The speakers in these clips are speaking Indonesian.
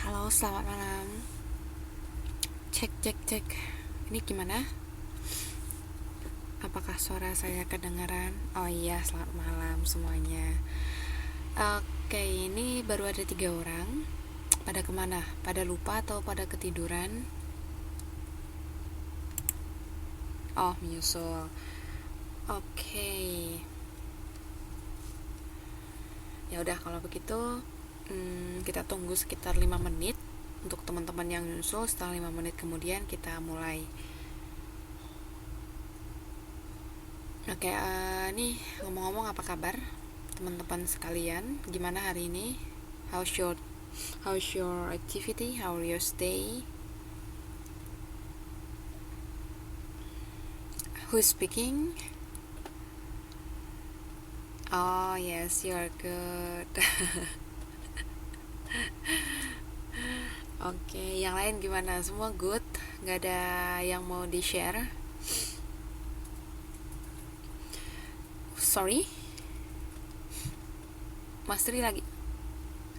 Halo, selamat malam. Cek, cek, cek. Ini gimana? Apakah suara saya kedengaran? Oh iya, selamat malam semuanya. Oke, ini baru ada 3 orang. Pada kemana? Pada lupa atau pada ketiduran? Oh, menyusul. Oke. Ya udah kalau begitu, kita tunggu sekitar 5 menit untuk teman-teman yang nyusul. Setelah 5 menit kemudian kita mulai. Oke, nih ngomong-ngomong, apa kabar teman-teman sekalian? Gimana hari ini? How's your activity? How your stay? Who's speaking? Oh yes, you're good. Oke, yang lain gimana? Semua good? Gak ada yang mau di-share? Sorry? Mas Tri lagi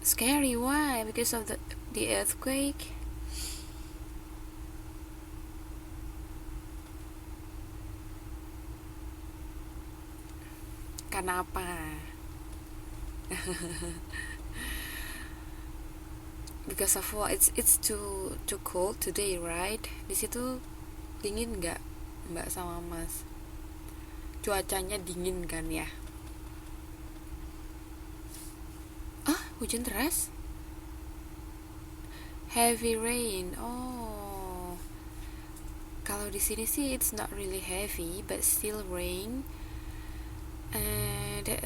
scary, why? Because of the earthquake? Karena apa? Because of what? It's too cold today, right? Di situ dingin nggak, Mbak sama Mas? Cuacanya dingin kan ya? Ah, hujan deras? Heavy rain. Oh, kalau di sini sih it's not really heavy, but still rain. And did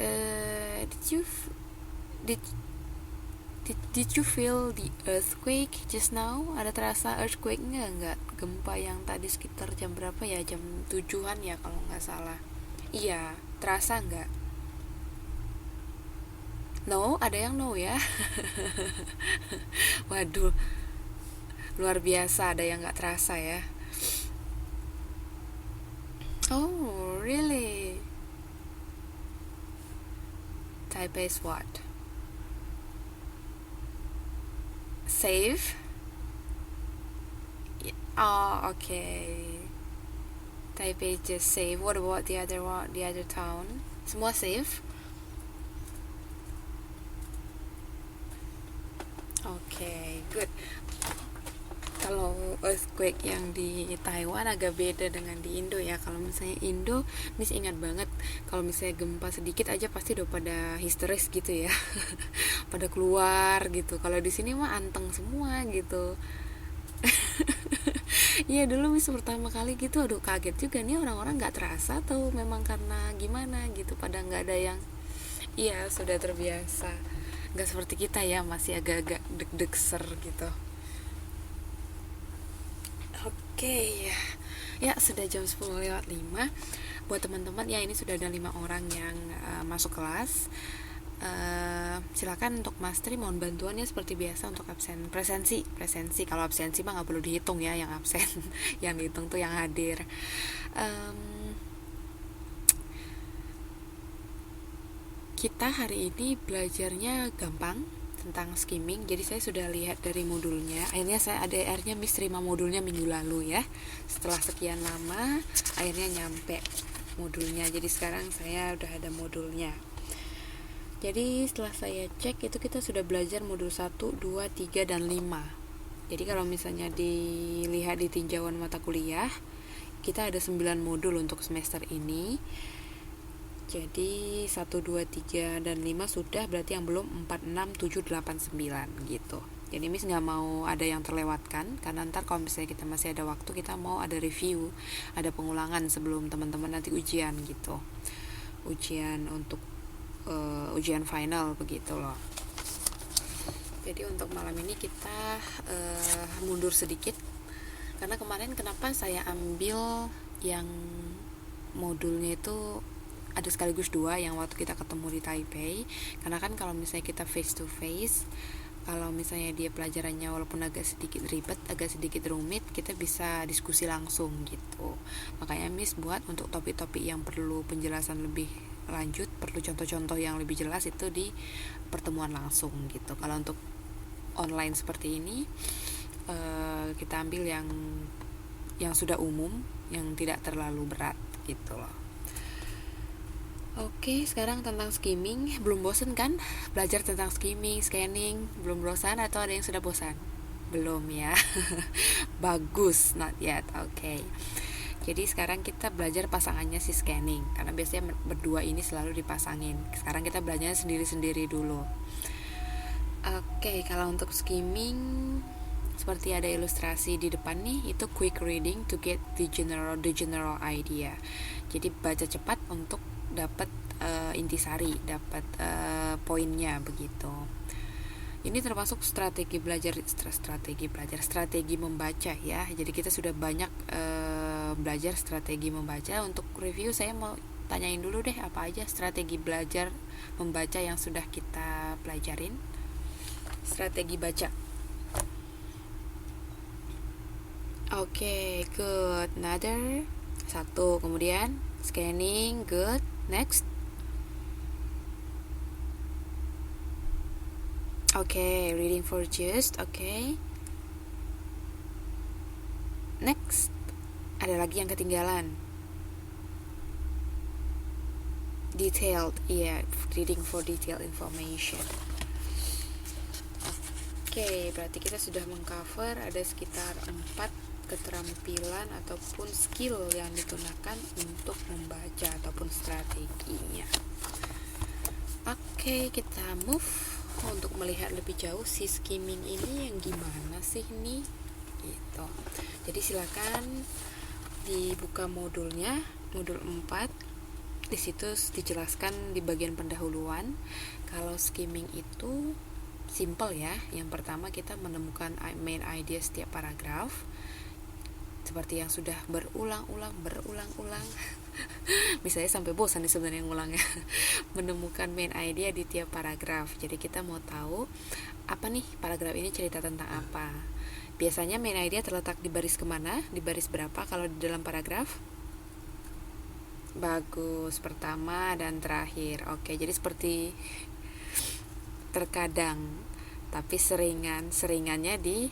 did you feel the earthquake just now? Ada terasa earthquake nggak gempa yang tadi sekitar jam berapa ya? Jam 7-an ya kalau nggak salah. Iya, terasa nggak? No, ada yang no ya. Waduh, luar biasa, ada yang nggak terasa ya. Oh, really? Taipei is what? Safe? Oh, okay. Taipei just safe. What about the other one, the other town? Semua safe? Okay, good. Kalau earthquake yang di Taiwan agak beda dengan di Indo ya. Kalau misalnya Indo, Miss ingat banget kalau misalnya gempa sedikit aja pasti udah pada histeris gitu ya. Pada keluar gitu. Kalau di sini mah anteng semua gitu. Iya, dulu Miss pertama kali gitu, aduh kaget juga nih, orang-orang nggak terasa atau memang karena gimana gitu, pada nggak ada yang, iya sudah terbiasa, nggak seperti kita ya, masih agak-agak deg-deg ser gitu. Oke, ya sudah jam 10:05. Buat teman-teman ya, ini sudah ada 5 orang yang masuk kelas. Silakan untuk Mas Tri, mohon bantuannya seperti biasa untuk presensi. Kalau absensi mah nggak perlu dihitung ya, yang absen. Yang dihitung tuh yang hadir. Kita hari ini belajarnya gampang tentang skimming. Jadi saya sudah lihat dari modulnya. Akhirnya saya ADR-nya Miss terima modulnya minggu lalu ya. Setelah sekian lama akhirnya nyampe modulnya. Jadi sekarang saya udah ada modulnya. Jadi setelah saya cek itu kita sudah belajar modul 1, 2, 3, dan 5. Jadi kalau misalnya dilihat di tinjauan mata kuliah, kita ada 9 modul untuk semester ini. Jadi 1, 2, 3, dan 5 sudah, berarti yang belum 4, 6, 7, 8, 9 gitu. Jadi Miss gak mau ada yang terlewatkan, karena ntar kalau misalnya kita masih ada waktu, kita mau ada review, ada pengulangan sebelum teman-teman nanti ujian gitu. Ujian untuk ujian final begitu loh. Jadi untuk malam ini kita mundur sedikit, karena kemarin kenapa saya ambil yang modulnya itu ada sekaligus 2 yang waktu kita ketemu di Taipei. Karena kan kalau misalnya kita face to face, kalau misalnya dia pelajarannya walaupun agak sedikit ribet, agak sedikit rumit, kita bisa diskusi langsung gitu. Makanya Miss buat untuk topik-topik yang perlu penjelasan lebih lanjut, perlu contoh-contoh yang lebih jelas, itu di pertemuan langsung gitu. Kalau untuk online seperti ini, kita ambil yang sudah umum, yang tidak terlalu berat gitu loh. Oke, sekarang tentang skimming. Belum bosen kan belajar tentang skimming, scanning? Belum bosan atau ada yang sudah bosan? Belum ya. Bagus, not yet. Oke. Jadi sekarang kita belajar pasangannya si scanning, karena biasanya berdua ini selalu dipasangin. Sekarang kita belajarnya sendiri-sendiri dulu. Oke, kalau untuk skimming seperti ada ilustrasi di depan nih, itu quick reading to get the general idea. Jadi baca cepat untuk dapat intisari, dapat poinnya begitu. Ini termasuk strategi membaca ya. Jadi kita sudah banyak belajar strategi membaca. Untuk review saya mau tanyain dulu deh, apa aja strategi belajar membaca yang sudah kita pelajarin. Strategi baca. Oke, good. Another. Satu, kemudian scanning, good. Next. Oke, reading for just. Oke. Next. Ada lagi yang ketinggalan. Detailed, yeah, reading for detailed information. Oke, berarti kita sudah mengcover ada sekitar 4 keterampilan ataupun skill yang digunakan untuk membaca ataupun strateginya. Oke, kita move untuk melihat lebih jauh si skimming ini yang gimana sih nih gitu. Jadi silakan dibuka modulnya, modul 4. Di situ dijelaskan di bagian pendahuluan kalau skimming itu simple ya. Yang pertama kita menemukan main idea setiap paragraf, seperti yang sudah berulang-ulang misalnya sampai bosan nih sebenarnya ngulangnya. Menemukan main idea di tiap paragraf. Jadi kita mau tahu apa nih paragraf ini cerita tentang apa. Biasanya main idea terletak di baris kemana, di baris berapa kalau di dalam paragraf? Bagus, pertama dan terakhir. Oke, jadi seperti terkadang, tapi seringannya di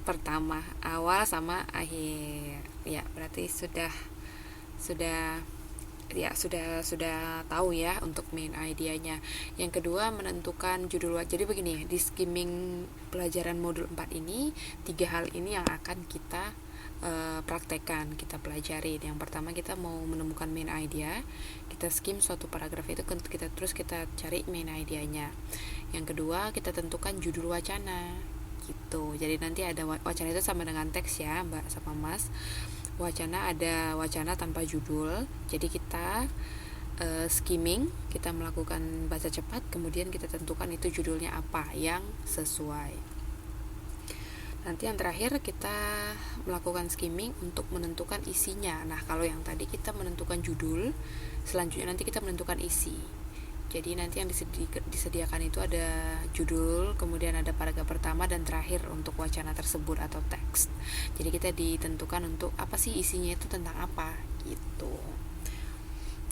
pertama, awal sama akhir. Ya, berarti sudah tahu ya untuk main idenya. Yang kedua, menentukan judul. Jadi begini, di skimming pelajaran modul 4 ini 3 hal ini yang akan kita praktekkan, kita pelajari. Yang pertama, kita mau menemukan main idea, kita skim suatu paragraf itu, terus kita cari main idenya. Yang kedua, kita tentukan judul wacana gitu. Jadi nanti ada wacana itu sama dengan teks ya Mbak sama Mas. Wacana ada wacana tanpa judul. Jadi kita skimming, kita melakukan baca cepat, kemudian kita tentukan itu judulnya apa yang sesuai. Nanti yang terakhir kita melakukan skimming untuk menentukan isinya. Nah, kalau yang tadi kita menentukan judul, selanjutnya nanti kita menentukan isi. Jadi nanti yang disediakan itu ada judul, kemudian ada paragraf pertama dan terakhir untuk wacana tersebut atau teks. Jadi kita ditentukan untuk apa sih isinya itu tentang apa gitu.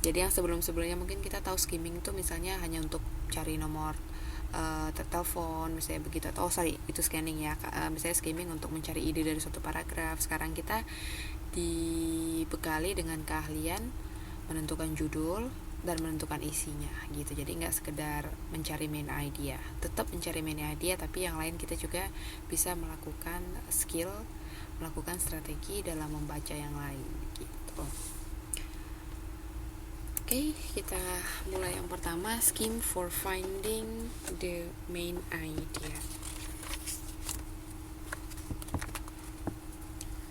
Jadi yang sebelum-sebelumnya mungkin kita tahu skimming itu misalnya hanya untuk cari nomor telepon misalnya begitu, atau itu scanning ya, misalnya skimming untuk mencari ide dari suatu paragraf. Sekarang kita dibekali dengan keahlian menentukan judul dan menentukan isinya gitu. Jadi nggak sekedar mencari main idea, tetap mencari main idea, tapi yang lain kita juga bisa melakukan skill, melakukan strategi dalam membaca yang lain gitu. Oke, kita mulai yang pertama, skim for finding the main idea.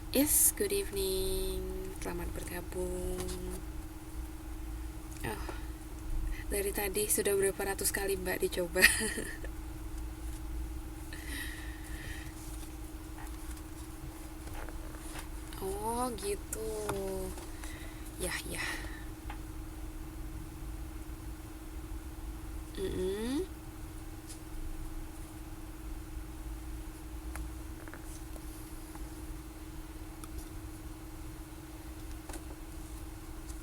Yes, good evening. Selamat bergabung. Oh, dari tadi sudah berapa ratus kali Mbak dicoba. Oh, gitu. Ya. Mm-mm.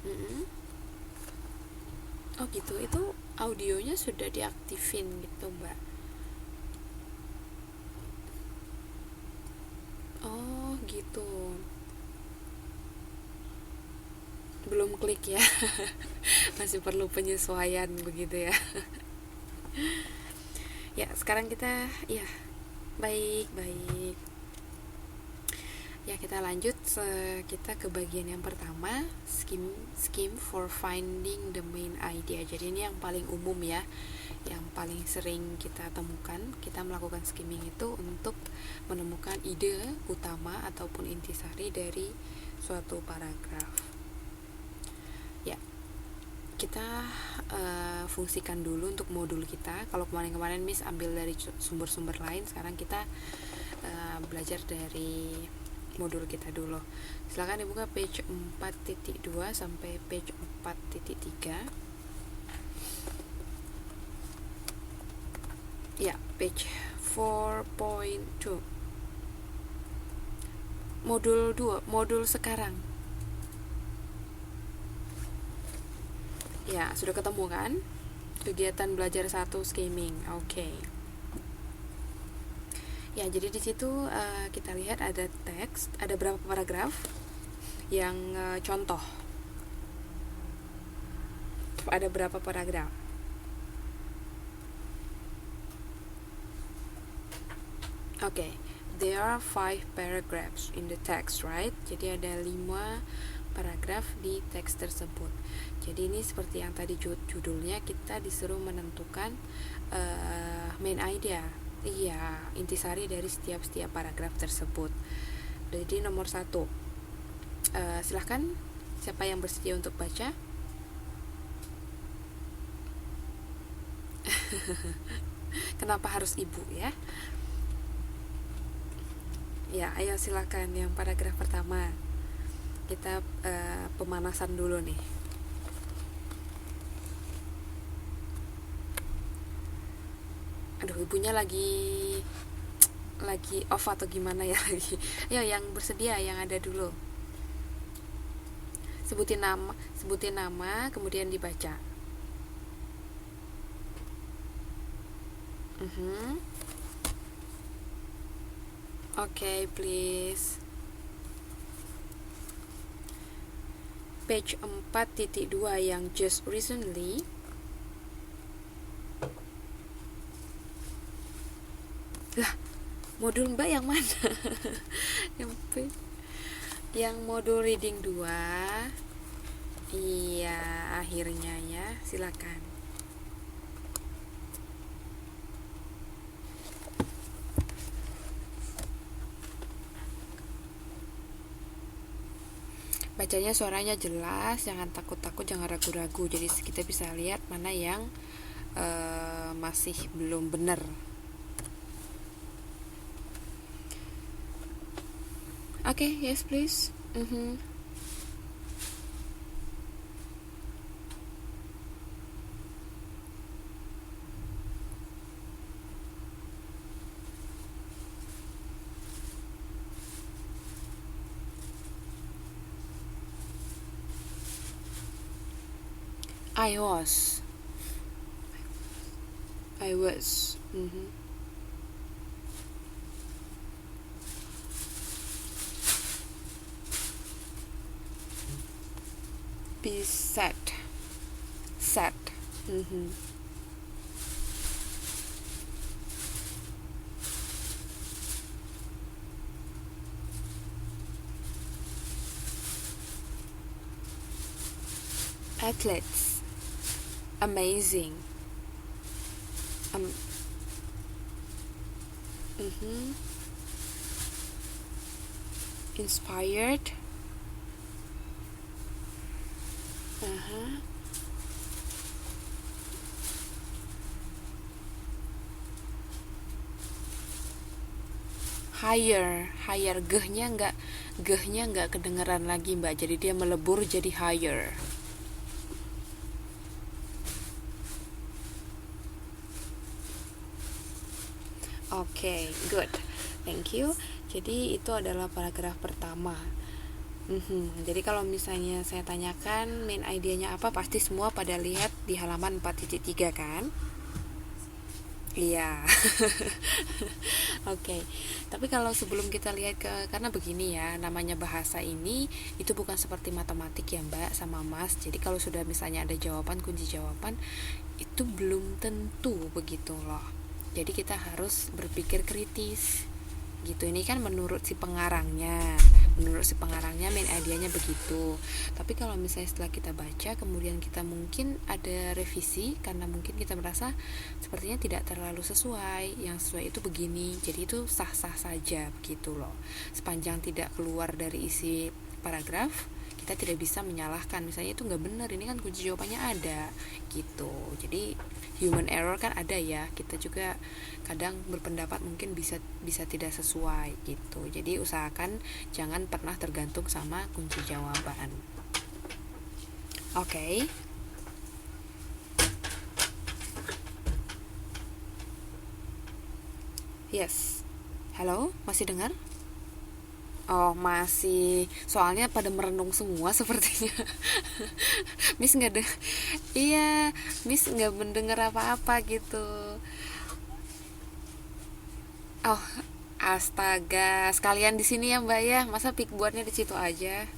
Mm-mm. Oh gitu, itu audionya sudah diaktifin gitu Mbak. begitu. Belum klik ya. Masih perlu penyesuaian begitu ya. Ya, sekarang kita baik. Ya, kita lanjut. Kita ke bagian yang pertama, scheme for finding the main idea. Jadi ini yang paling umum ya, yang paling sering kita temukan. Kita melakukan skimming itu untuk menemukan ide utama ataupun intisari dari suatu paragraf. Ya, kita fungsikan dulu untuk modul kita. Kalau kemarin Miss ambil dari sumber-sumber lain, sekarang kita belajar dari modul kita dulu. Silakan dibuka page 4.2 sampai page 4.3. Ya, page 4.2. Modul 2, modul sekarang. Ya, sudah ketemu kan? Kegiatan belajar 1 skimming. Oke. Ya, jadi di situ kita lihat ada teks, ada berapa paragraf yang contoh. Ada berapa paragraf? Oke. There are 5 paragraphs in the text, right? Jadi ada 5 paragraf di teks tersebut. Jadi ini seperti yang tadi judulnya, kita disuruh menentukan main idea. Iya, intisari dari setiap paragraf tersebut. Jadi nomor 1, silahkan, siapa yang bersedia untuk baca? Kenapa harus ibu ya? Ya, ayo silakan yang paragraf pertama. Kita pemanasan dulu nih. Aduh, ibunya lagi off atau gimana ya lagi. Ayo yang bersedia, yang ada dulu. Sebutin nama, kemudian dibaca. Okay, please. Page 4.2 yang just recently. Lah, modul Mbak yang mana? Yang modul reading 2. Iya, akhirnya ya. Silakan. Bacanya suaranya jelas, jangan takut-takut, jangan ragu-ragu. Jadi kita bisa lihat mana yang masih belum benar. Okay, yes please. I was. Be sad. Athletes, amazing. Inspired. Higher, gehnya nggak kedengeran lagi Mbak, jadi dia melebur jadi higher. Oke, good, thank you. Jadi itu adalah paragraf pertama. Jadi kalau misalnya saya tanyakan main idenya apa, pasti semua pada lihat di halaman 4.3 kan? Iya. Oke. Tapi kalau sebelum kita lihat karena begini ya, namanya bahasa ini itu bukan seperti matematik ya Mbak sama Mas. Jadi kalau sudah misalnya ada jawaban, kunci jawaban itu belum tentu begitu loh. Jadi kita harus berpikir kritis gitu. Ini kan menurut si pengarangnya main idenya begitu. Tapi kalau misalnya setelah kita baca kemudian kita mungkin ada revisi karena mungkin kita merasa sepertinya tidak terlalu sesuai, yang sesuai itu begini, jadi itu sah-sah saja begitu loh. Sepanjang tidak keluar dari isi paragraf, kita tidak bisa menyalahkan misalnya itu nggak benar, ini kan kunci jawabannya ada gitu. Jadi human error kan ada ya, kita juga kadang berpendapat mungkin bisa bisa tidak sesuai gitu. Jadi usahakan jangan pernah tergantung sama kunci jawaban. Oke. Yes. Halo, masih dengar? Oh, masih. Soalnya pada merenung semua sepertinya. Miss nggak deh. Iya, Miss nggak mendengar apa-apa gitu. Oh, astaga. Sekalian di sini ya, Mbak ya. Masa pickboardnya di situ aja?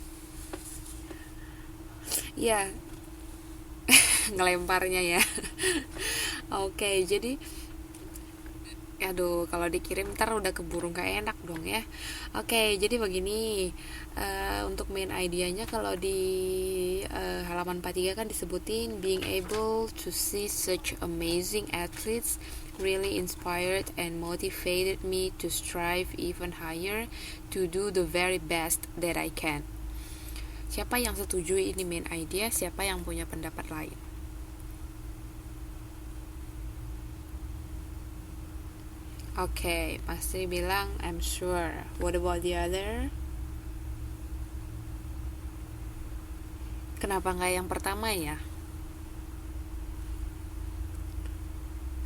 Iya, ngelemparnya ya. Oke, jadi aduh, kalau dikirim ntar udah keburu gak enak dong ya. Oke, jadi begini, untuk main idenya kalau di halaman 43 kan disebutin being able to see such amazing athletes really inspired and motivated me to strive even higher to do the very best that I can. Siapa yang setuju ini main idea? Siapa yang punya pendapat lain? Oke, pasti bilang I'm sure. What about the other? Kenapa nggak yang pertama ya?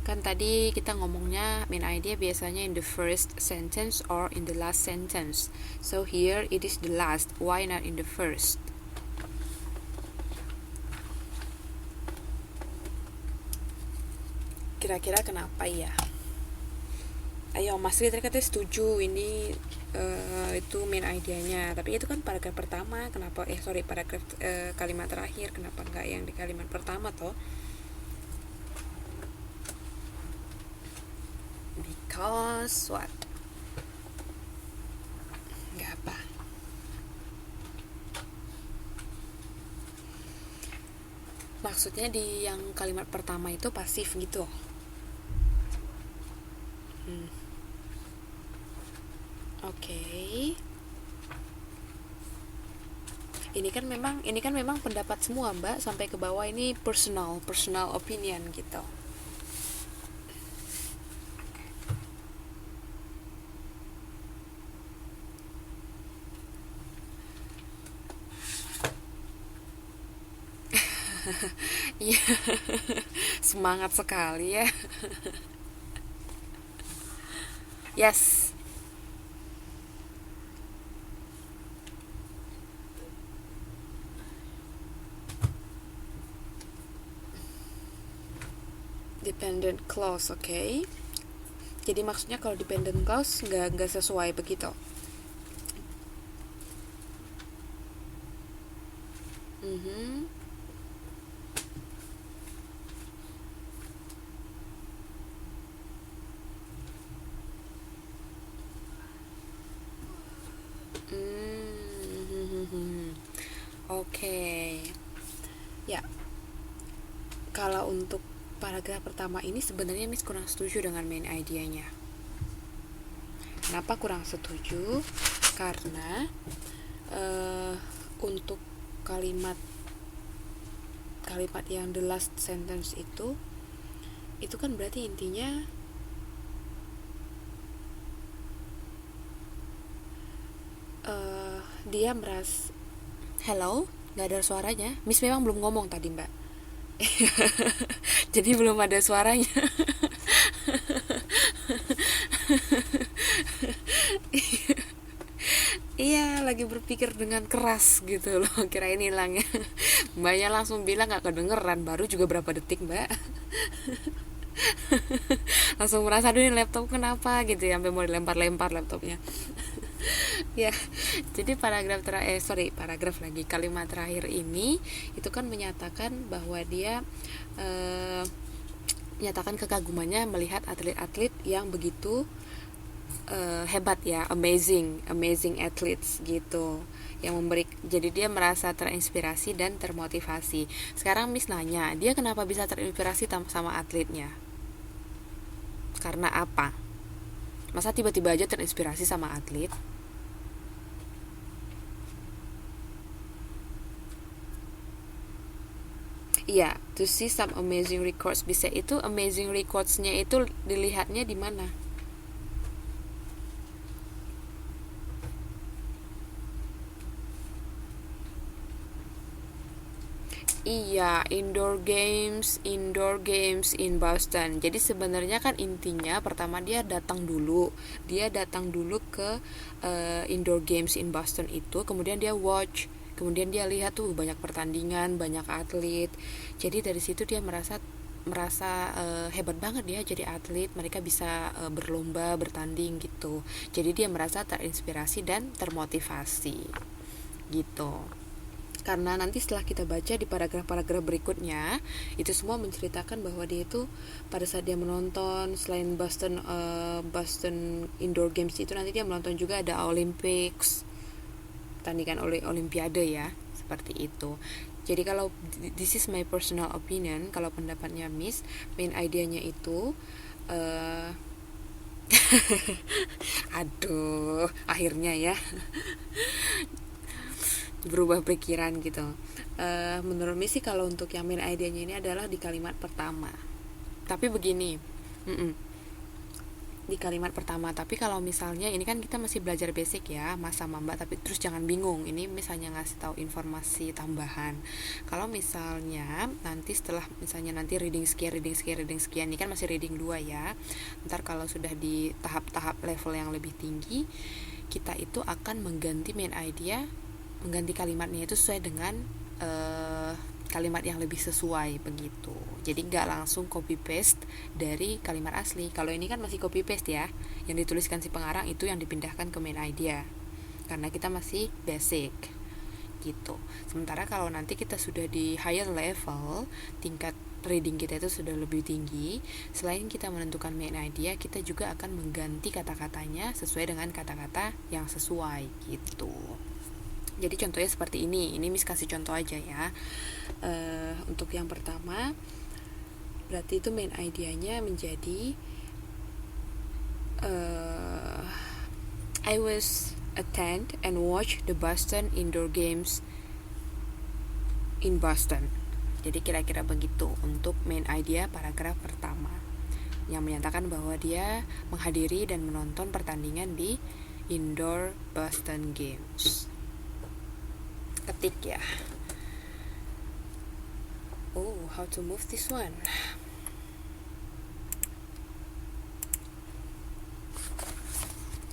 Kan tadi kita ngomongnya main idea biasanya in the first sentence or in the last sentence. So here it is the last. Why not in the first? Kira-kira kenapa ya? Ayo Mas Fitri katanya setuju ini itu main idenya, tapi itu kan paragraf pertama, kenapa paragraf kalimat terakhir, kenapa nggak yang di kalimat pertama toh? Because what? Nggak apa. Maksudnya di yang kalimat pertama itu pasif gitu. Hmm. Oke. Ini kan memang pendapat semua Mbak, sampai ke bawah ini personal opinion gitu. Iya. Semangat sekali ya. Yes. Dependent clause, oke. Okay. Jadi maksudnya kalau dependent clause nggak sesuai begitu. Mhm. Hmm. Oke. Ya, kalau untuk paragraf pertama ini sebenarnya Miss kurang setuju dengan main idenya. Kenapa kurang setuju? Karena untuk kalimat kalimat yang the last sentence itu kan berarti intinya dia merasa hello, nggak ada suaranya. Miss memang belum ngomong tadi Mbak. Jadi belum ada suaranya. Iya, lagi berpikir dengan keras gitu loh. Kirain hilang ya. Mbaknya langsung bilang gak kedengeran. Baru juga berapa detik Mbak. langsung merasa dulu laptop kenapa gitu ya, sampai mau dilempar-lempar laptopnya. Ya, jadi paragraf lagi, kalimat terakhir ini itu kan menyatakan bahwa dia menyatakan kekagumannya melihat atlet-atlet yang begitu hebat ya, amazing athletes gitu, yang jadi dia merasa terinspirasi dan termotivasi. Sekarang Miss nanya, dia kenapa bisa terinspirasi sama atletnya? Karena apa? Masa tiba-tiba aja terinspirasi sama atlet? Iya, to see some amazing records. Bisa itu amazing records-nya itu dilihatnya di mana? Iya, indoor games in Boston. Jadi sebenarnya kan intinya pertama dia datang dulu ke indoor games in Boston itu, kemudian dia watch, kemudian dia lihat tuh banyak pertandingan, banyak atlet. Jadi dari situ dia merasa merasa hebat banget dia jadi atlet, mereka bisa berlomba, bertanding gitu. Jadi dia merasa terinspirasi dan termotivasi gitu. Karena nanti setelah kita baca di paragraf-paragraf berikutnya, itu semua menceritakan bahwa dia itu pada saat dia menonton, selain Boston Indoor Games itu, nanti dia menonton juga ada Olympics, tandingan Olimpiade ya, seperti itu. Jadi kalau this is my personal opinion, kalau pendapatnya Miss, main idenya itu aduh, akhirnya ya berubah pikiran gitu. Menurut Miss sih kalau untuk yang main idenya ini adalah di kalimat pertama. Tapi begini, di kalimat pertama. Tapi kalau misalnya ini kan kita masih belajar basic ya, Mas sama Mbak, tapi terus jangan bingung. Ini misalnya ngasih tahu informasi tambahan. Kalau misalnya nanti setelah misalnya nanti reading sekian, ini kan masih reading 2 ya. Ntar kalau sudah di tahap-tahap level yang lebih tinggi, kita itu akan mengganti main idea, mengganti kalimatnya itu sesuai dengan kalimat yang lebih sesuai begitu. Jadi nggak langsung copy paste dari kalimat asli. Kalau ini kan masih copy paste ya, yang dituliskan si pengarang itu yang dipindahkan ke main idea, karena kita masih basic gitu. Sementara kalau nanti kita sudah di higher level, tingkat reading kita itu sudah lebih tinggi, selain kita menentukan main idea, kita juga akan mengganti kata-katanya sesuai dengan kata-kata yang sesuai gitu. Jadi contohnya seperti ini Miss kasih contoh aja ya. Untuk yang pertama, berarti itu main idenya menjadi I was attend and watch the Boston Indoor Games in Boston. Jadi kira-kira begitu untuk main idea paragraf pertama, yang menyatakan bahwa dia menghadiri dan menonton pertandingan di Indoor Boston Games. Ketik ya. Oh, how to move this one?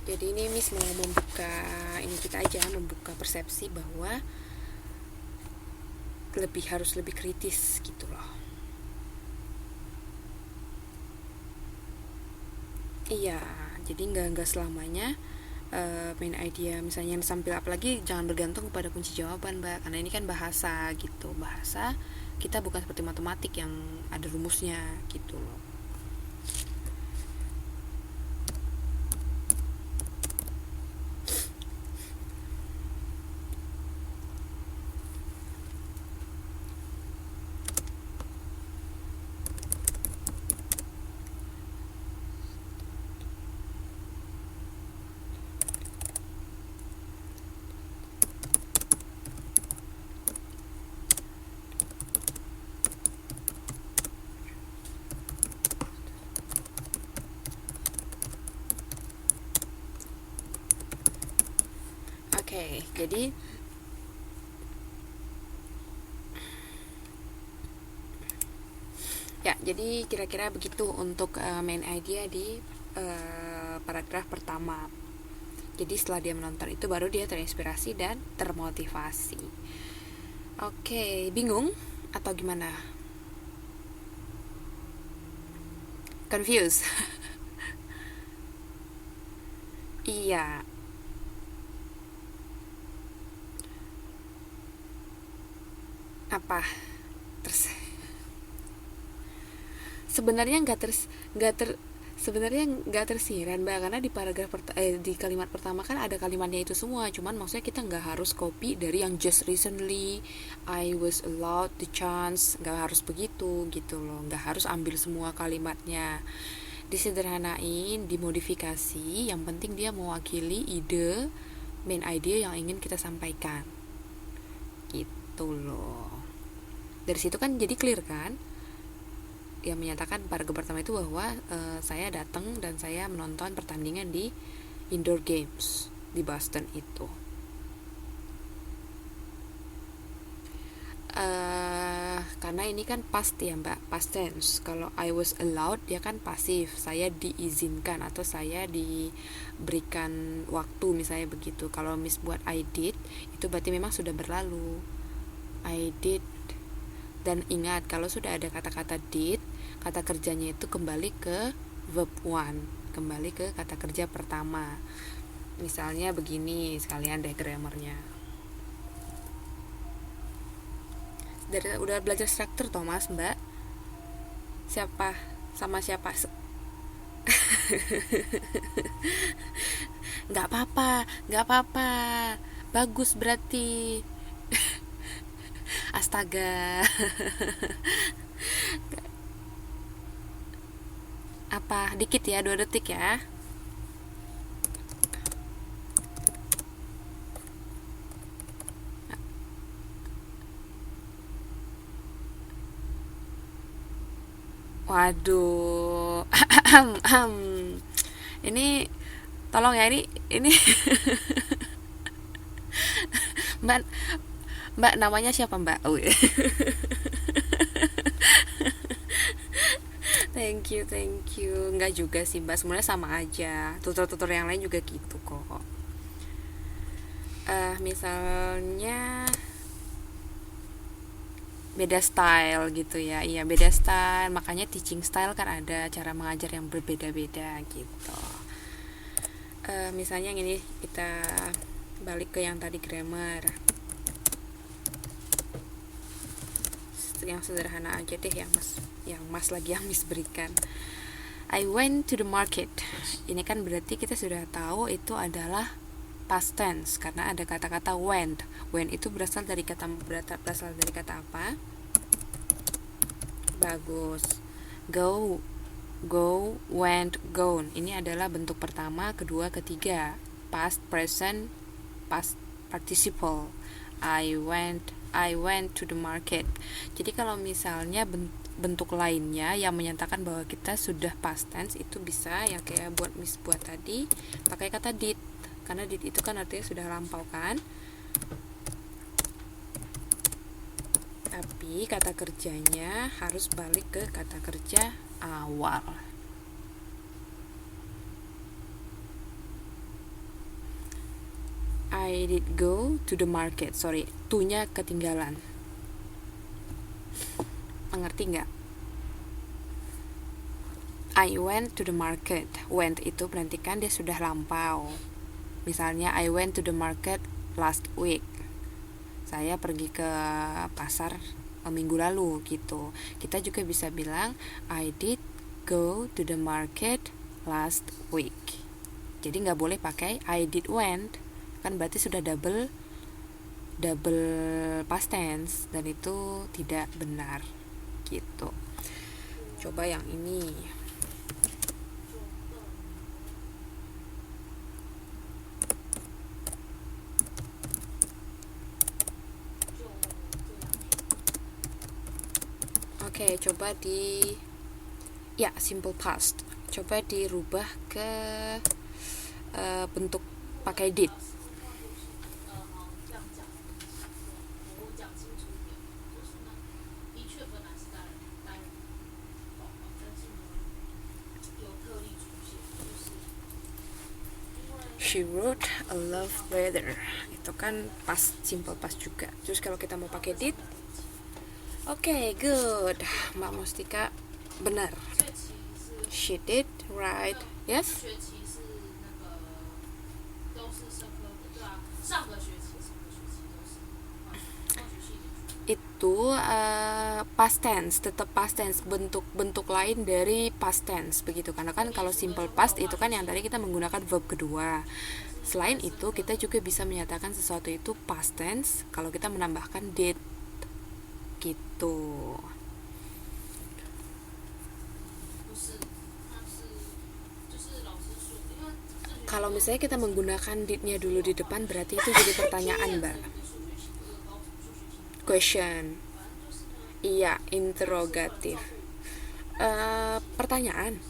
Jadi ini Miss mau membuka membuka persepsi bahwa harus lebih kritis gitu loh. Iya, jadi nggak selamanya main idea misalnya sampil, apalagi jangan bergantung kepada kunci jawaban Mbak, karena ini kan bahasa gitu. Bahasa kita bukan seperti matematik yang ada rumusnya gitu loh. Oke, jadi kira-kira begitu untuk main idea di paragraf pertama. Jadi setelah dia menonton itu baru dia terinspirasi dan termotivasi. Oke, bingung atau gimana? Confused? Iya, apa? Terus sebenarnya nggak ter sebenarnya nggak tersiran mbak, karena di di kalimat pertama kan ada kalimatnya itu semua, cuman maksudnya kita nggak harus copy dari yang just recently I was allowed the chance, nggak harus begitu gitu loh, nggak harus ambil semua kalimatnya, disederhanain, dimodifikasi, yang penting dia mewakili ide, main idea yang ingin kita sampaikan gitu loh. Dari situ kan jadi clear kan, yang menyatakan paragraf pertama itu bahwa saya datang dan saya menonton pertandingan di indoor games di Boston itu. Karena ini kan past ya mbak, past tense. Kalau I was allowed dia kan pasif, saya diizinkan atau saya diberikan waktu misalnya begitu. Kalau miss buat I did itu berarti memang sudah berlalu, I did. Dan ingat, kalau sudah ada kata-kata did, kata kerjanya itu kembali ke verb one, kembali ke kata kerja pertama. Misalnya begini, sekalian deh grammarnya. Udah belajar struktur Thomas mbak? Siapa? Sama siapa? Nggak apa-apa, nggak apa-apa. Bagus berarti. Astaga. Apa? Dikit ya, 2 detik ya. Waduh. Ini tolong ya, ini Mbak, Mbak namanya siapa Mbak? Oh, thank you. Enggak juga sih Mbak, sebenarnya sama aja. Tutor-tutor yang lain juga gitu kok. Misalnya beda style gitu ya, iya beda style, makanya teaching style kan ada cara mengajar yang berbeda-beda gitu. Misalnya yang ini kita balik ke yang tadi grammar, yang sederhana aja deh, yang mas lagi yang miss berikan. I went to the market. Ini kan berarti kita sudah tahu itu adalah past tense karena ada kata-kata went. Went itu berasal dari kata apa? Bagus. Go, went, gone. Ini adalah bentuk pertama, kedua, ketiga. Past, present, past participle. I went to the market. Jadi kalau misalnya bentuk lainnya yang menyatakan bahwa kita sudah past tense, itu bisa yang kayak buat tadi pakai kata did, karena did itu kan artinya sudah lampau kan. Tapi kata kerjanya harus balik ke kata kerja awal. I did go to the market. Sorry, to-nya ketinggalan. Mengerti nggak? I went to the market. Went itu berarti kan dia sudah lampau. Misalnya I went to the market last week. Saya pergi ke pasar minggu lalu gitu. Kita juga bisa bilang I did go to the market last week. Jadi nggak boleh pakai I did went, kan berarti sudah double past tense dan itu tidak benar gitu. Coba yang ini. Oke, coba simple past. Coba dirubah ke bentuk pakai did. She wrote a love letter. Itu kan past, simple past juga. Terus kalau kita mau pakai did, oke, good. Mbak Mustika benar. She did write, yes? itu past tense, tetap past tense, bentuk lain dari past tense begitu, karena kan kalau simple past itu kan yang tadi kita menggunakan verb kedua. Selain itu kita juga bisa menyatakan sesuatu itu past tense kalau kita menambahkan did gitu. Kalau misalnya kita menggunakan did-nya dulu di depan, berarti itu jadi pertanyaan, Mbak. Question. Iya, interrogatif. Pertanyaan.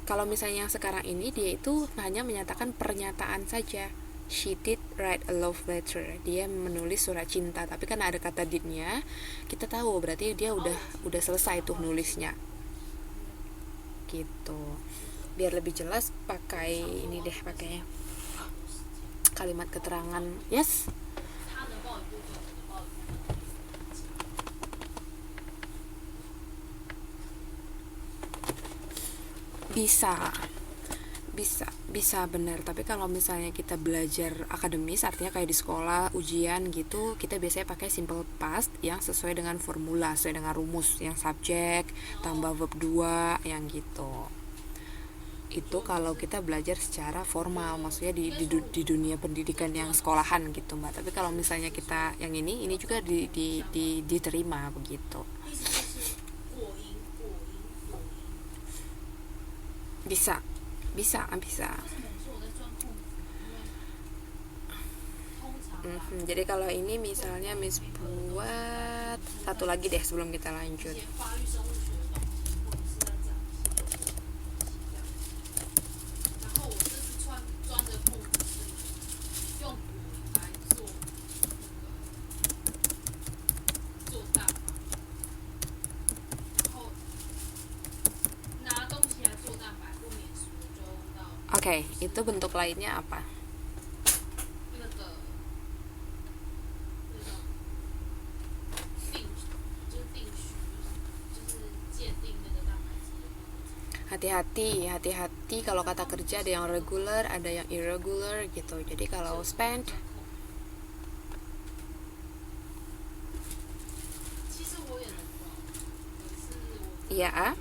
Kalau misalnya yang sekarang ini dia itu hanya menyatakan pernyataan saja. She did write a love letter. Dia menulis surat cinta, tapi kan ada kata did-nya, kita tahu berarti dia udah selesai tuh nulisnya. Gitu. Biar lebih jelas pakai ini deh, pakai kalimat keterangan. Yes. Bisa benar, tapi kalau misalnya kita belajar akademis, artinya kayak di sekolah ujian gitu, kita biasanya pakai simple past yang sesuai dengan formula, sesuai dengan rumus, yang subjek tambah verb 2 yang gitu. Itu kalau kita belajar secara formal, maksudnya di dunia pendidikan yang sekolahan gitu, Mbak. Tapi kalau misalnya kita yang ini juga diterima begitu. Bisa. Jadi kalau ini misalnya Miss buat satu lagi deh sebelum kita lanjut. Oke, itu bentuk lainnya apa? Hati-hati kalau kata kerja ada yang regular, ada yang irregular gitu. Jadi kalau spend ya,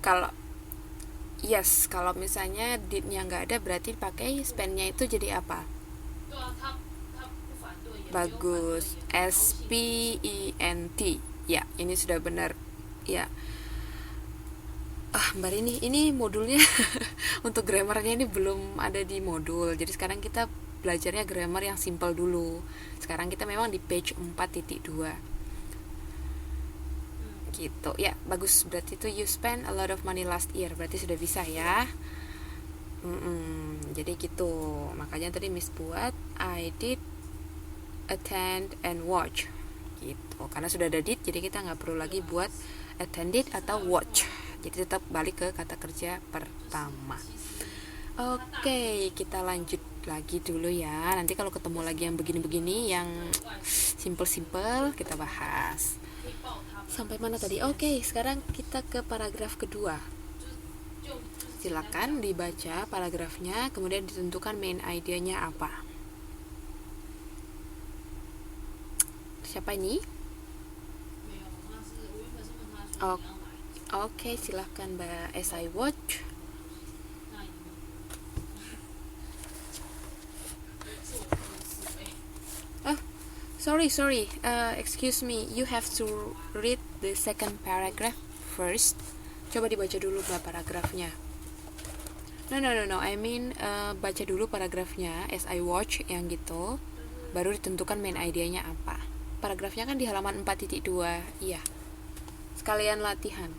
kalau yes, kalau misalnya did-nya nggak ada, berarti pakai spend-nya itu jadi apa? Bagus, spent. Ya, ini sudah benar. Ya. Mbak Rini, ini modulnya untuk grammarnya ini belum ada di modul. Jadi sekarang kita belajarnya grammar yang simple dulu. Sekarang kita memang di page 4.2. Gitu. Ya, bagus. Berarti itu you spend a lot of money last year. Berarti sudah bisa ya. Jadi gitu. Makanya tadi Miss buat I did attend and watch. Gitu. Karena sudah ada did, jadi kita nggak perlu lagi buat attended atau watch. Jadi tetap balik ke kata kerja pertama. Oke, kita lanjut lagi dulu ya. Nanti kalau ketemu lagi yang begini-begini, yang simple-simple, kita bahas. Sampai mana tadi? Oke, sekarang kita ke paragraf kedua. Silakan dibaca paragrafnya, kemudian ditentukan main idenya apa. Siapa ini? Oke, silahkan Mbak. As I watch. Sorry. Excuse me. You have to read the second paragraph first. Coba dibaca dulu Mbak paragrafnya. No. I mean baca dulu paragrafnya. As I watch yang gitu. Baru ditentukan main idenya apa. Paragrafnya kan di halaman 4.2. Iya. Sekalian latihan.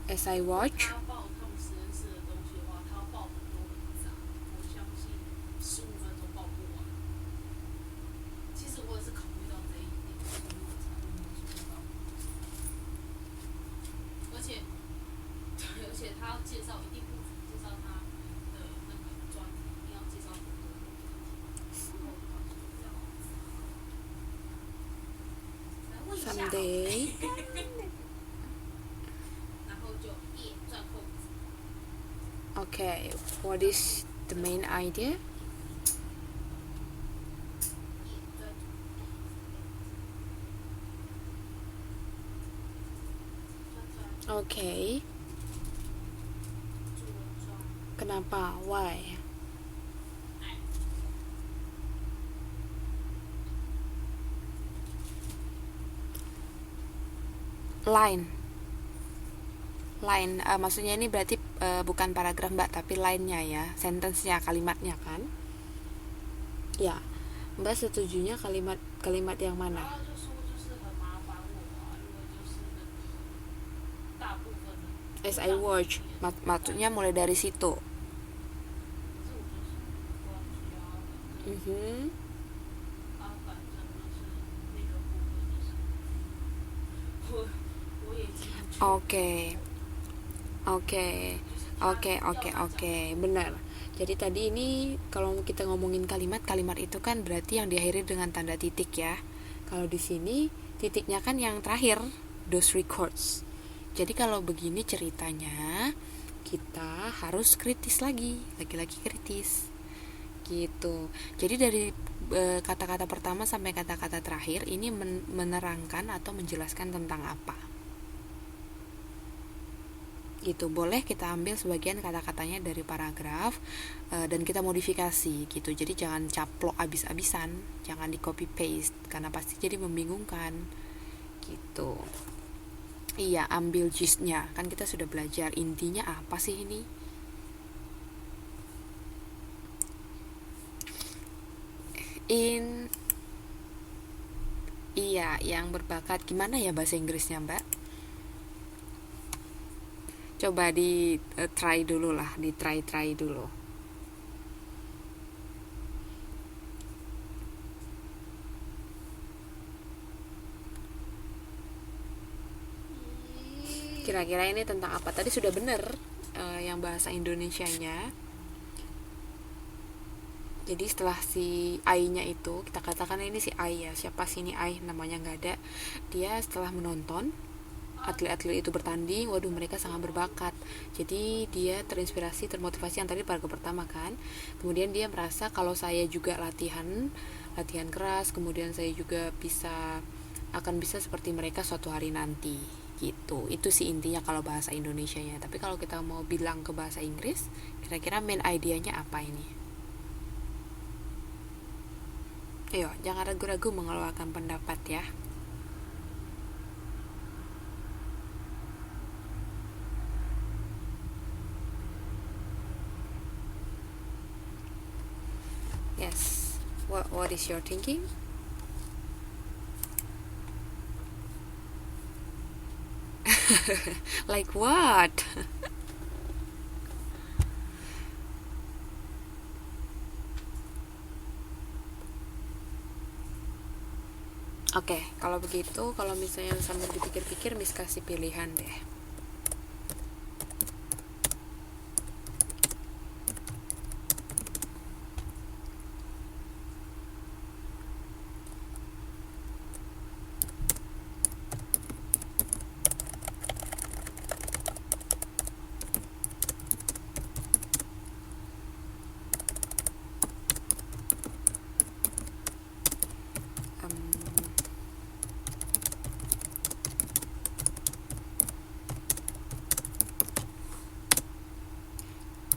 As I watch. someday. Okay, what is the main idea? Okay. Kenapa? Why? Line. Maksudnya ini berarti bukan paragraf Mbak, tapi line-nya ya, sentence-nya, kalimatnya kan? Ya. Mbak setujunya kalimat yang mana? As I watch, maksudnya mulai dari situ. Oke. Benar. Jadi tadi ini kalau kita ngomongin kalimat itu kan berarti yang diakhiri dengan tanda titik ya. Kalau di sini titiknya kan yang terakhir, those records. Jadi kalau begini ceritanya, kita harus kritis lagi kritis. Gitu. Jadi dari kata-kata pertama sampai kata-kata terakhir ini menerangkan atau menjelaskan tentang apa. Gitu, boleh kita ambil sebagian kata-katanya dari paragraf dan kita modifikasi gitu. Jadi jangan caplok abis-abisan, jangan di copy paste karena pasti jadi membingungkan gitu. Iya, ambil gist-nya, kan kita sudah belajar intinya apa sih ini. Iya, yang berbakat. Gimana ya bahasa Inggrisnya Mbak? Coba di try dulu lah, di try dulu. Kira-kira ini tentang apa? Tadi sudah benar yang bahasa Indonesianya. Jadi setelah si I-nya itu, kita katakan ini si I ya, siapa sih ini I, namanya nggak ada. Dia setelah menonton atlet-atlet itu bertanding, waduh mereka sangat berbakat. Jadi dia terinspirasi, termotivasi yang tadi paragraf pertama kan. Kemudian dia merasa kalau saya juga latihan keras, kemudian saya juga akan bisa seperti mereka suatu hari nanti. Gitu. Itu sih intinya kalau bahasa Indonesianya. Tapi kalau kita mau bilang ke bahasa Inggris, kira-kira main idenya apa ini? Ayo, jangan ragu-ragu mengeluarkan pendapat ya. Yes. What is your thinking? Like what? Oke, kalau begitu, kalau misalnya sambil dipikir-pikir, Miss kasih pilihan deh.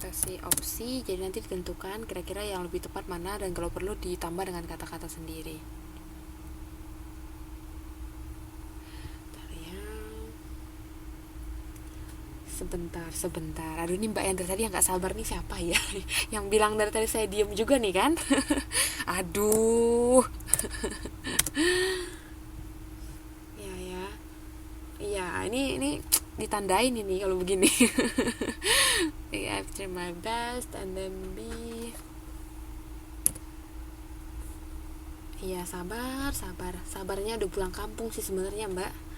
Kasih opsi, jadi nanti ditentukan kira-kira yang lebih tepat mana, dan kalau perlu ditambah dengan kata-kata sendiri. Sebentar. Aduh, ini Mbak yang dari tadi yang gak sabar nih siapa ya? Yang bilang dari tadi saya diem juga nih kan? Aduh. Ya. Iya, ini ditandain ini kalau begini. I have tried my best and then be. Iya, sabarnya udah pulang kampung sih sebenarnya Mbak.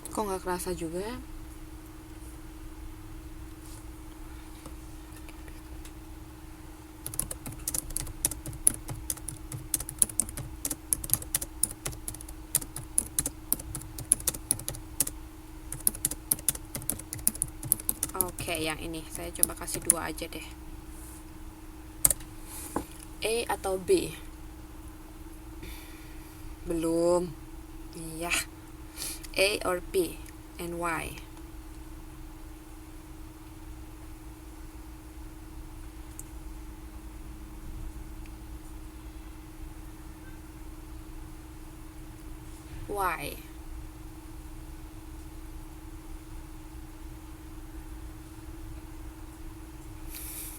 Kok nggak kerasa juga? Oke, yang ini saya coba kasih 2 aja deh. A atau B? Belum. Iya. A or B, and why? Why?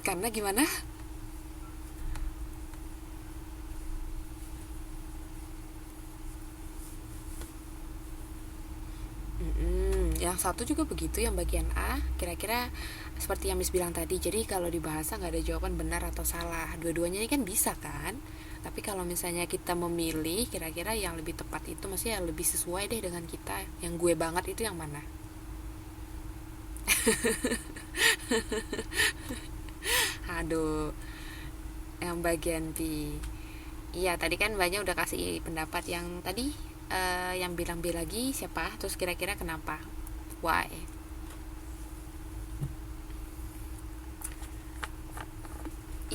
Karena gimana? Yang satu juga begitu, yang bagian A kira-kira seperti yang Miss bilang tadi. Jadi kalau di bahasa nggak ada jawaban benar atau salah, dua-duanya ini kan bisa kan. Tapi kalau misalnya kita memilih, kira-kira yang lebih tepat itu maksudnya yang lebih sesuai deh dengan kita, yang gue banget itu yang mana? Aduh, yang bagian B. Iya, tadi kan banyak udah kasih pendapat. Yang tadi yang bilang B lagi siapa? Terus kira-kira kenapa? Why?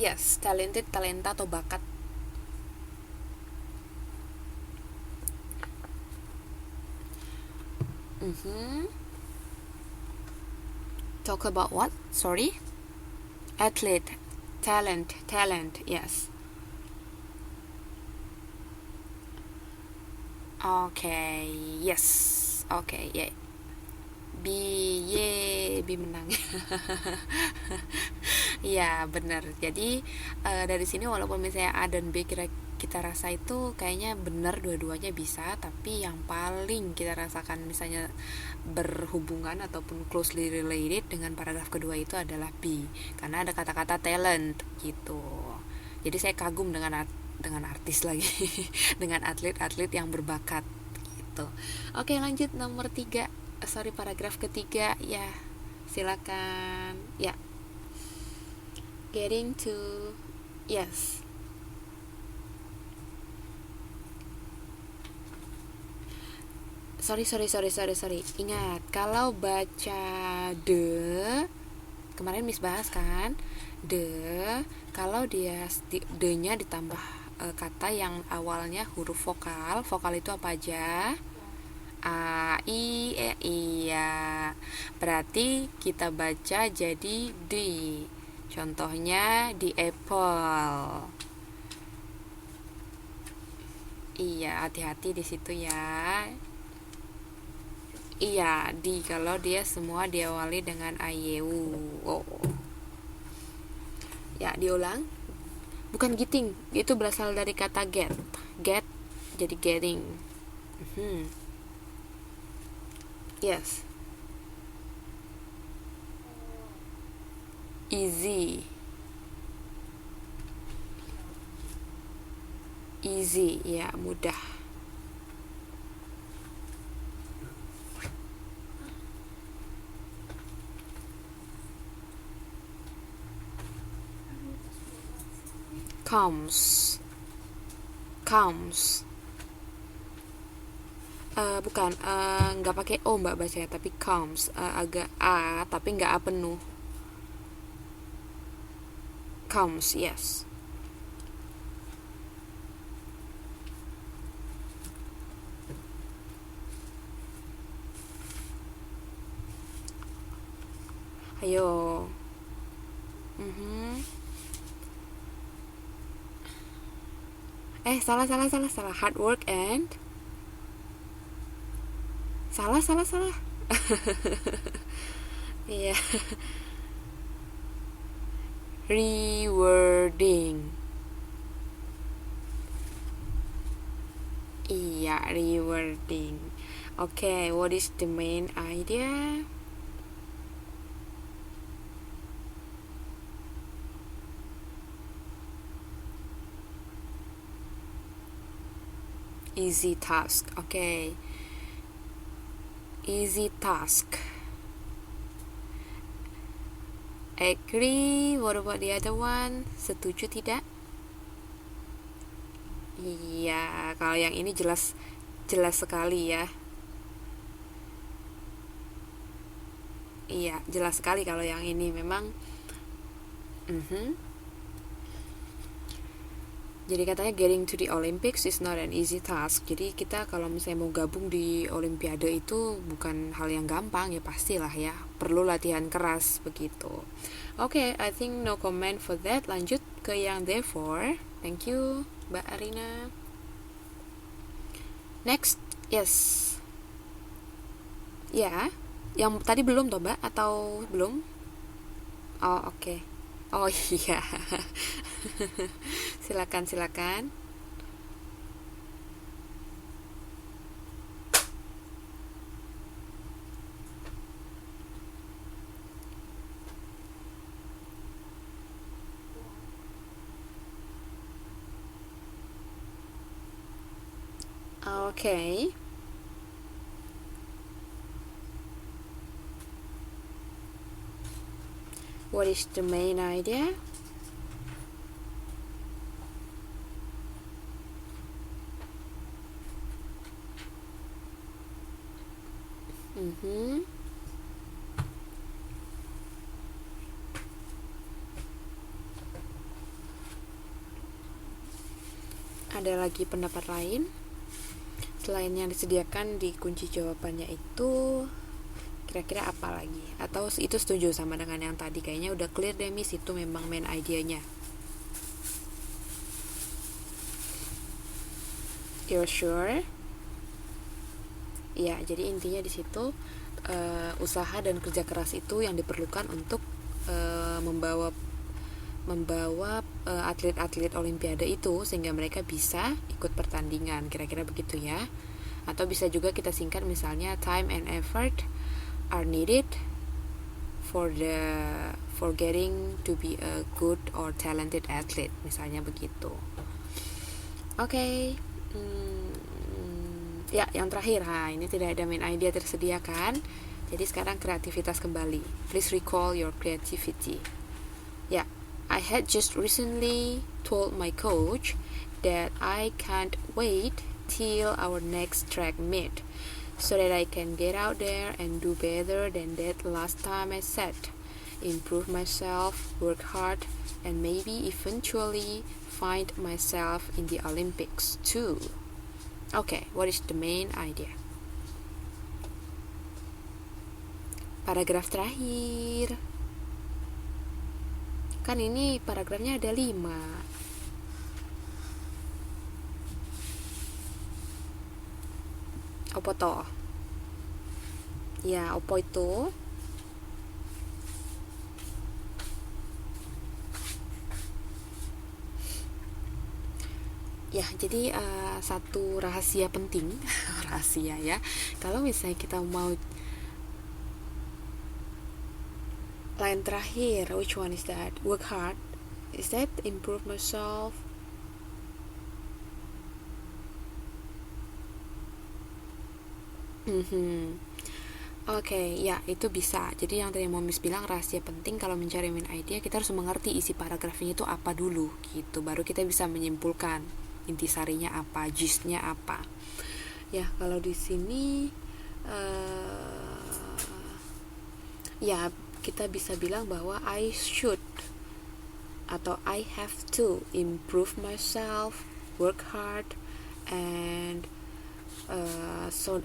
Yes, talented, talenta atau bakat. Talk about what? Sorry? Athlete, talent, yes. Okay, yes. Okay, yeah. B, ye, B menang. Iya, benar. Jadi dari sini walaupun misalnya A dan B kita rasa itu kayaknya benar dua-duanya bisa, tapi yang paling kita rasakan misalnya berhubungan ataupun closely related dengan paragraf kedua itu adalah B, karena ada kata-kata talent gitu. Jadi saya kagum dengan artis lagi, dengan atlet-atlet yang berbakat gitu. Oke, lanjut nomor 3. Sorry, paragraf ketiga ya. Silakan. Ya. Getting to, yes. Sorry. Ingat, kalau baca the, kemarin Miss bahas kan, the, kalau dia the-nya ditambah kata yang awalnya huruf vokal itu apa aja? A, I, E, iya. Berarti kita baca jadi di. Contohnya di apple. Iya, hati-hati di situ ya. Iya, di kalau dia semua diawali dengan ayu. Oh. Ya, diulang. Bukan getting, itu berasal dari kata get. Get jadi getting. Yes. Easy, ya, mudah. Comes. Bukan, nggak pakai o mbak bacanya, tapi comes, agak a tapi nggak a penuh. Comes, yes. Ayo. Salah. Hard work and salah. Iya. Rewarding. Iya, rewarding. Okay, what is the main idea? Easy task. Okay. Easy task. Agree. What about the other one? Setuju tidak? Iya, kalau yang ini jelas sekali ya. Iya, jelas sekali kalau yang ini memang. Jadi katanya getting to the Olympics is not an easy task. Jadi kita kalau misalnya mau gabung di Olimpiade itu bukan hal yang gampang, ya pastilah ya. Perlu latihan keras begitu. Oke, I think no comment for that. Lanjut ke yang therefore. Thank you, Mbak Arina. Next, yes. Ya, yang tadi belum toh Mbak atau belum? Oh, oke. Oh iya. Silakan, silakan. Oke. What is the main idea? Ada lagi pendapat lain? Selain yang disediakan di kunci jawabannya itu, kira-kira apa lagi? Atau itu setuju sama dengan yang tadi? Kayaknya udah clear deh Miss, itu memang main idenya. You're sure? Ya, jadi intinya di situ usaha dan kerja keras itu yang diperlukan untuk membawa atlet-atlet Olimpiade itu sehingga mereka bisa ikut pertandingan, kira-kira begitu ya. Atau bisa juga kita singkat misalnya time and effort are needed for getting to be a good or talented athlete, misalnya begitu. Oke. Ya, yang terakhir, ini tidak ada main idea tersedia kan? Jadi sekarang kreativitas kembali. Please recall your creativity. Ya, I had just recently told my coach that I can't wait till our next track meet so that I can get out there and do better than that last time I set. Improve myself, work hard, and maybe eventually find myself in the Olympics too. Okay, what is the main idea? Paragraf terakhir. Kan ini paragrafnya ada 5. Opo toh? Ya, opo itu? Ya, jadi satu rahasia penting, rahasia ya. Kalau misalnya kita mau line terakhir, which one is that? Work hard. Is that improve myself? Oke, ya itu bisa. Jadi yang tadi mau Miss bilang rahasia penting kalau mencari main idea, kita harus mengerti isi paragrafnya itu apa dulu gitu. Baru kita bisa menyimpulkan intisarinya apa, gistnya apa. Ya, kalau di sini ya kita bisa bilang bahwa I should atau I have to improve myself, work hard, and so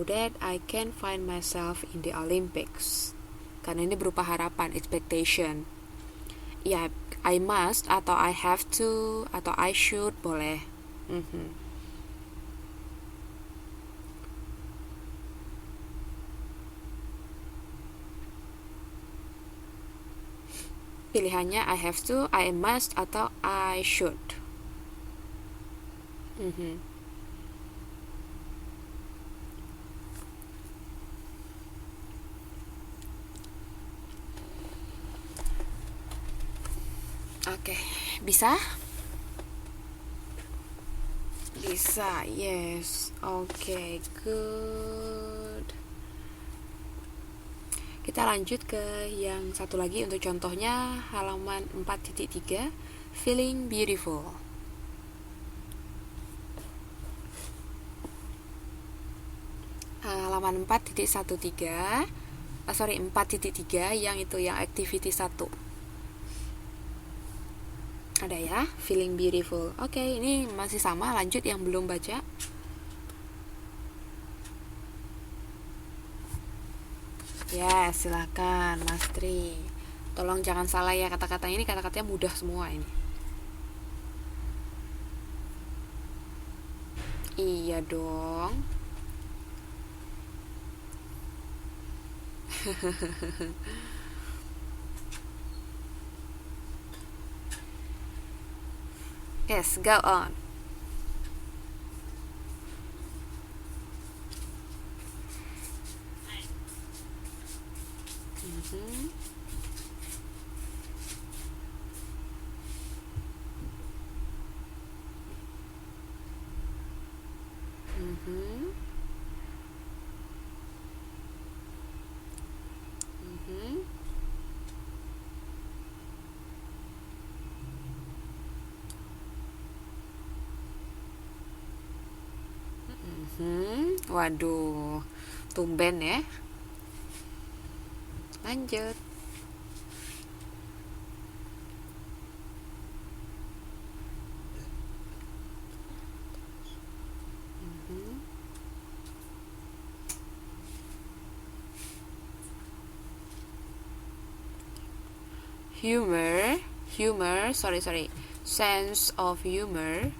that I can find myself in the Olympics. Karena ini berupa harapan, expectation. Ya, I must atau I have to atau I should boleh. Pilihannya I have to, I must, atau I should. Oke, bisa? Bisa, yes. Oke, good. Kita lanjut ke yang satu lagi untuk contohnya halaman 4.3 Feeling Beautiful. Halaman 4.13 4.3 yang itu yang activity 1. Ada ya, feeling beautiful. Oke, ini masih sama, lanjut yang belum baca. Ya, silakan Mas Tri. Tolong jangan salah ya kata-katanya, ini kata-katanya mudah semua ini. Iya dong. Yes, go on. Mhm. Mhm. Mhm. Waduh, tumben ya. Lanjut. Mhm. Humor, sorry, sense of humor,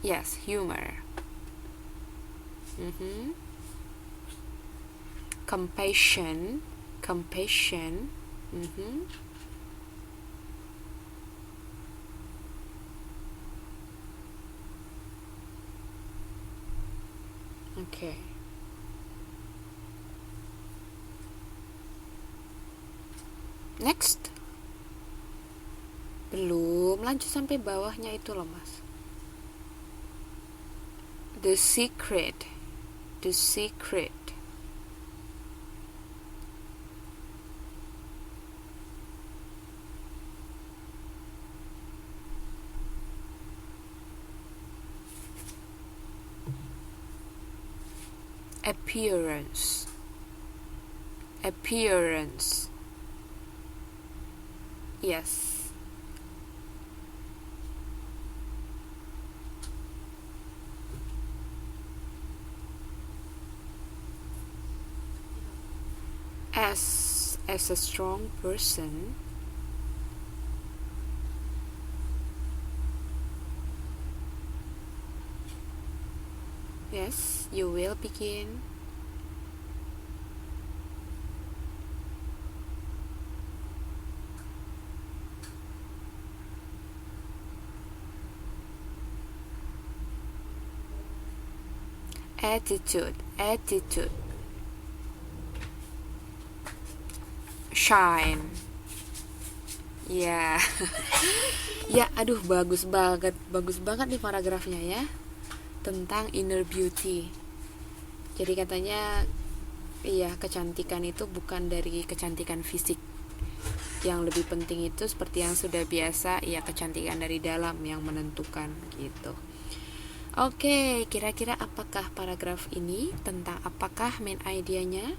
yes, humor. Mhm. Compassion. Mhm. Okay. Next. Belum, lanjut sampai bawahnya itu loh, Mas. The secret. Appearance. Yes. As a strong person, yes, you will begin. Attitude. Shine. Ya. Ya, aduh, bagus banget nih paragrafnya ya. Tentang inner beauty. Jadi katanya, iya, kecantikan itu bukan dari kecantikan fisik. Yang lebih penting itu seperti yang sudah biasa, ya kecantikan dari dalam yang menentukan gitu. Oke, kira-kira apakah paragraf ini tentang apakah main idenya?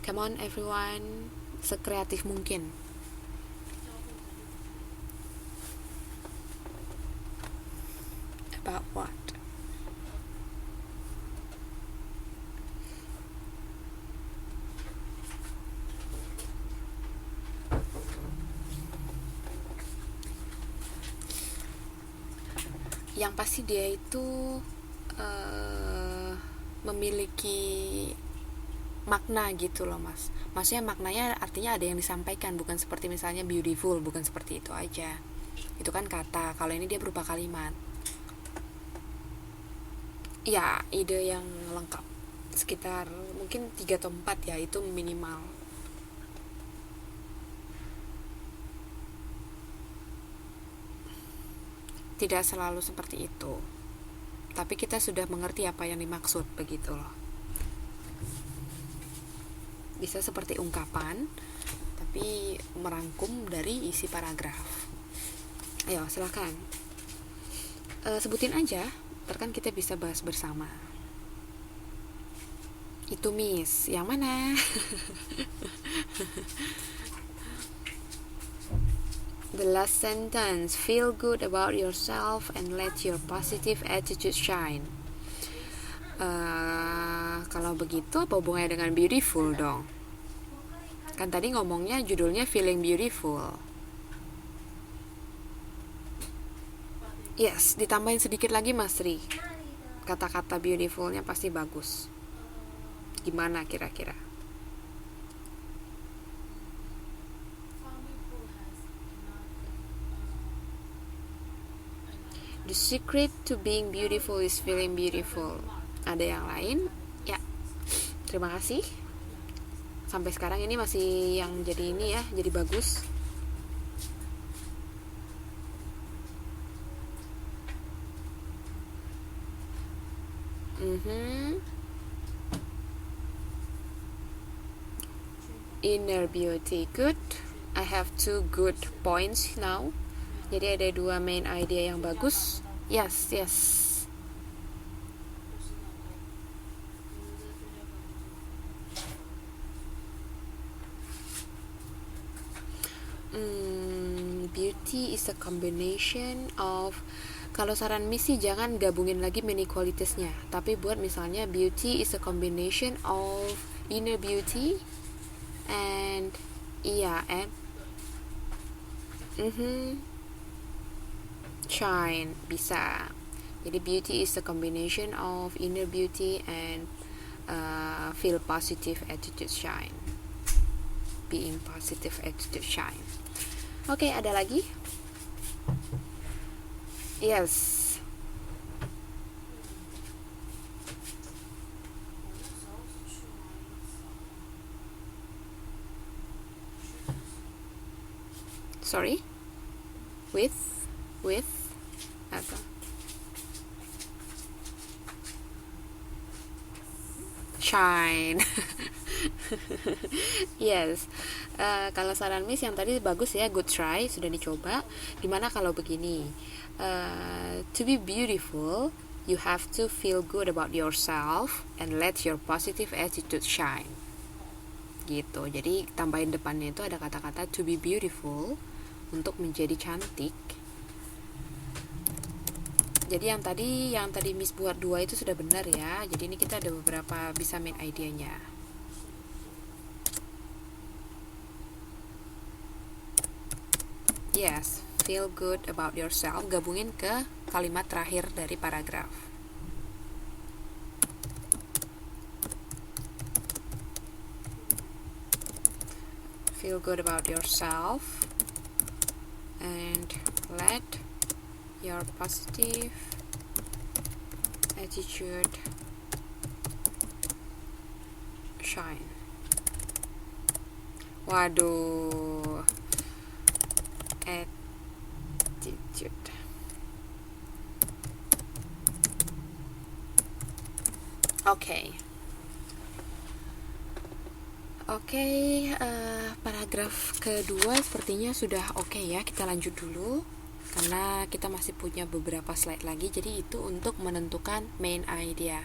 Come on everyone, sekreatif mungkin. About what? Yang pasti dia itu memiliki makna gitu loh, Mas. Maksudnya maknanya artinya ada yang disampaikan, bukan seperti misalnya beautiful, bukan seperti itu aja. Itu kan kata, kalau ini dia berupa kalimat. Ya, ide yang lengkap. Sekitar mungkin 3 atau 4 ya, itu minimal. Tidak selalu seperti itu. Tapi kita sudah mengerti apa yang dimaksud, begitu loh. Bisa seperti ungkapan, tapi merangkum dari isi paragraf. Ayo, silakan. Sebutin aja, ntar kan kita bisa bahas bersama. Itu Miss, yang mana? The last sentence, feel good about yourself and let your positive attitude shine. Kalau begitu apa hubungannya dengan beautiful dong? Kan tadi ngomongnya judulnya feeling beautiful. Yes, ditambahin sedikit lagi Mas Ri. Kata-kata beautifulnya pasti bagus. Gimana kira-kira? The secret to being beautiful is feeling beautiful. Ada yang lain? Ya, terima kasih. Sampai sekarang ini masih yang jadi ini ya, jadi bagus. Inner beauty, good. I have 2 good points now. Jadi ada 2 main idea yang bagus. Yes. Beauty is a combination of, kalau saran misi jangan gabungin lagi many qualities-nya, tapi buat misalnya beauty is a combination of inner beauty and shine, bisa. Jadi beauty is a combination of inner beauty and feel positive attitude shine. Being positive attitude shine. Oke, ada lagi? Yes. Sorry? With apa? Shine. Yes. Kalau saran Miss yang tadi bagus ya, good try, sudah dicoba. Gimana kalau begini? To be beautiful, you have to feel good about yourself and let your positive attitude shine. Gitu. Jadi tambahin depannya itu ada kata-kata to be beautiful, untuk menjadi cantik. Jadi yang tadi Miss buat 2 itu sudah benar ya. Jadi ini kita ada beberapa bisa main idenya. Yes, feel good about yourself, gabungin ke kalimat terakhir dari paragraf. Feel good about yourself and let your positive attitude shine. Waduh, attitude. Oke, paragraf kedua sepertinya sudah oke ya. Kita lanjut dulu karena kita masih punya beberapa slide lagi. Jadi itu untuk menentukan main idea.